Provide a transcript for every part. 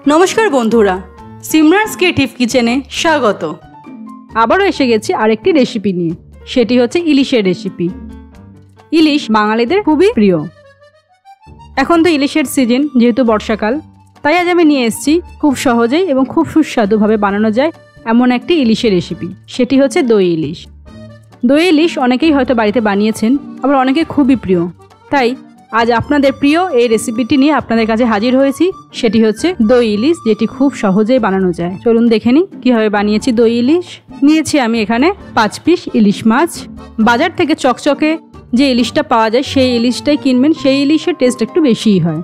নমস্কার বন্ধুরা, সিমরানস ক্রিয়েটিভ কিচেনে স্বাগত। আবারও এসে গেছি আরেকটি রেসিপি নিয়ে, সেটি হচ্ছে ইলিশের রেসিপি। ইলিশ বাঙালিদের খুবই প্রিয়। এখন তো ইলিশের সিজন, যেহেতু বর্ষাকাল, তাই আজ আমি নিয়ে এসেছি খুব সহজেই এবং খুব সুস্বাদুভাবে বানানো যায় এমন একটি ইলিশের রেসিপি, সেটি হচ্ছে দই ইলিশ। দই ইলিশ অনেকেই হয়তো বাড়িতে বানিয়েছেন, আবার অনেকে খুবই প্রিয়। তাই আজ আপনাদের প্রিয় এই রেসিপিটি নিয়ে আপনাদের কাছে হাজির হয়েছি, সেটি হচ্ছে দই ইলিশ, যেটি খুব সহজেই বানানো যায়। চলুন দেখে নিই কীভাবে বানিয়েছি দই ইলিশ। নিয়েছি আমি এখানে 5 পিস ইলিশ মাছ। বাজার থেকে চকচকে যে ইলিশটা পাওয়া যায় সেই ইলিশটাই কিনবেন, সেই ইলিশের টেস্ট একটু বেশিই হয়।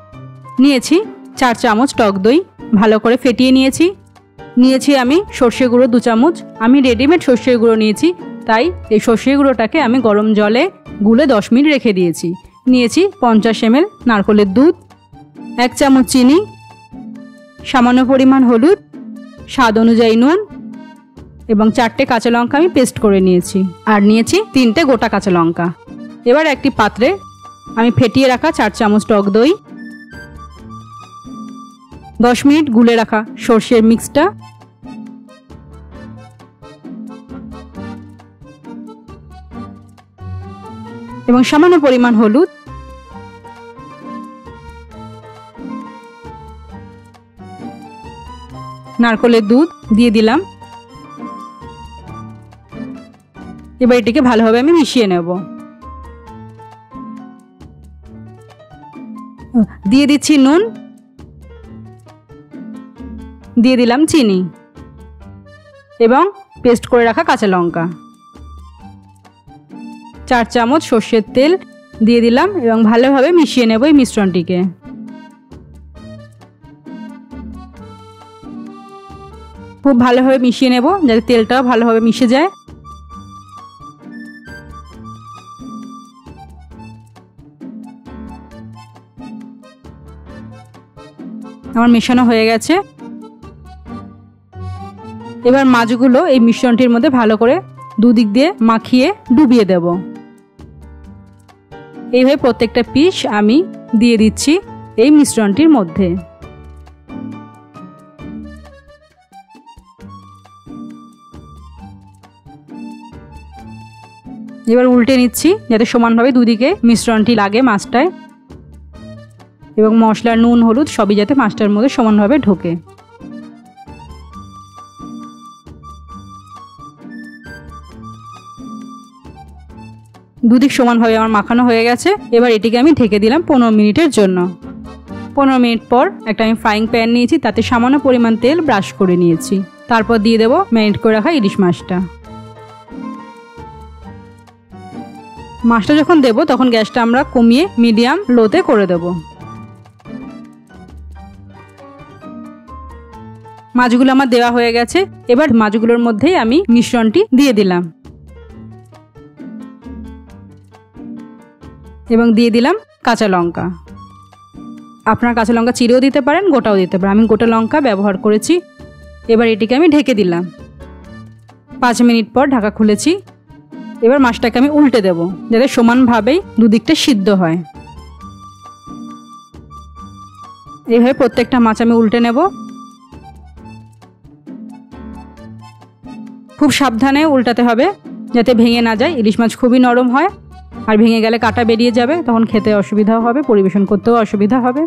নিয়েছি 4 চামচ টক দই, ভালো করে ফেটিয়ে নিয়েছি। নিয়েছি আমি সর্ষে গুঁড়ো 2 চামচ। আমি রেডিমেড সর্ষের গুঁড়ো নিয়েছি, তাই এই সর্ষের গুঁড়োটাকে আমি গরম জলে গুলে 10 মিনিট রেখে দিয়েছি। নিয়েছি 50 ml নারকেলের দুধ, 1 চামচ চিনি, সামান্য পরিমাণ হলুদ, স্বাদ অনুযায়ী নুন এবং 4টে কাঁচা লঙ্কা আমি পেস্ট করে নিয়েছি। আর নিয়েছি 3টে গোটা কাঁচা লঙ্কা। এবার একটি পাত্রে আমি ফেটিয়ে রাখা 4 চামচ টক দই, 10 মিনিট গুলে রাখা সর্ষের মিক্সটা, এবং সামান্য পরিমাণ হলুদ, নারকেলের দুধ দিয়ে দিলাম। এবার এটিকে ভালোভাবে আমি মিশিয়ে নেব। দিয়ে দিচ্ছি নুন, দিয়ে দিলাম চিনি এবং পেস্ট করে রাখা কাঁচা লঙ্কা। 4 চামচ সর্ষের তেল দিয়ে দিলাম এবং ভালোভাবে মিশিয়ে নেব এই মিশ্রণটিকে। খুব ভালোভাবে মিশিয়ে নেব যাতে তেলটাও ভালোভাবে মিশে যায়। আমার মেশানো হয়ে গেছে। এবার মাছগুলো এই মিশ্রণটির মধ্যে ভালো করে দুদিক দিয়ে মাখিয়ে ডুবিয়ে দেব। এইভাবে প্রত্যেকটা পিস আমি দিয়ে দিচ্ছি এই মিশ্রণটির মধ্যে। এবার উল্টে নিচ্ছি যাতে সমানভাবে দুদিকে মিশ্রণটি লাগে মাছটায়, এবং মশলা, নুন, হলুদ সবই যাতে মাছটার মধ্যে সমানভাবে ঢোকে। দুদিক সমানভাবে আমার মাখানো হয়ে গেছে। এবার এটিকে আমি ঢেকে দিলাম 15 মিনিটের জন্য। 15 মিনিট পর একটা আমি ফ্রাইং প্যান নিয়েছি, তাতে সামান্য পরিমাণ তেল ব্রাশ করে নিয়েছি। তারপর দিয়ে দেবো ম্যারিনেট করে রাখা ইলিশ মাছটা। মাছটা যখন দেব তখন গ্যাসটা আমরা কমিয়ে মিডিয়াম লোতে করে দেব। মাছগুলো আমার দেওয়া হয়ে গেছে। এবার মাছগুলোর মধ্যেই আমি মিশ্রণটি দিয়ে দিলাম এবং দিয়ে দিলাম কাঁচা লঙ্কা। আপনারা কাঁচা লঙ্কা চিরেও দিতে পারেন, গোটাও দিতে পারেন। আমি গোটা লঙ্কা ব্যবহার করেছি। এবার এটিকে আমি ঢেকে দিলাম। 5 মিনিট পর ঢাকা খুলেছি। এবার মাছটাকে আমি উল্টে দেব যাতে সমানভাবেই দুদিকটা সিদ্ধ হয়। এইভাবে প্রত্যেকটা মাছ আমি উল্টে নেব। খুব সাবধানে উল্টাতে হবে যাতে ভেঙে না যায়। ইলিশ মাছ খুবই নরম হয়, আর ভেঙে গেলে কাঁটা বেরিয়ে যাবে, তখন খেতে অসুবিধা হবে, পরিবেশন করতেও অসুবিধা হবে।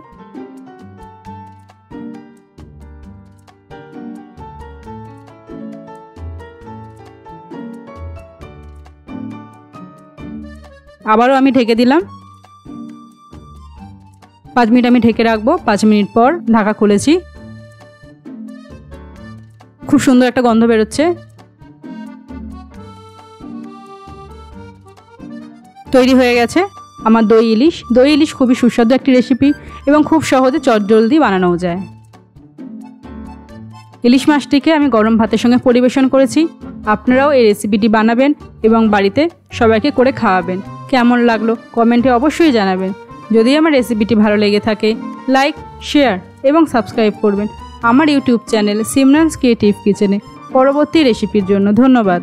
আবারও আমি ঢেকে দিলাম। 5 মিনিট আমি ঢেকে রাখবো। 5 মিনিট পর ঢাকা খুলেছি। খুব সুন্দর একটা গন্ধ বেরোচ্ছে। তৈরি হয়ে গেছে আমার দই ইলিশ। দই ইলিশ খুবই সুস্বাদু একটি রেসিপি এবং খুব সহজে চটজলদি বানানোও যায়। ইলিশ মাছটিকে আমি গরম ভাতের সঙ্গে পরিবেশন করেছি। আপনারাও এই রেসিপিটি বানাবেন এবং বাড়িতে সবাইকে করে খাওয়াবেন। কেমন লাগলো কমেন্টে অবশ্যই জানাবেন। যদি আমার রেসিপিটি ভালো লেগে থাকে, লাইক, শেয়ার এবং সাবস্ক্রাইব করবেন আমার ইউটিউব চ্যানেল সিমরানস ক্রিয়েটিভ কিচেনে পরবর্তী রেসিপির জন্য। ধন্যবাদ।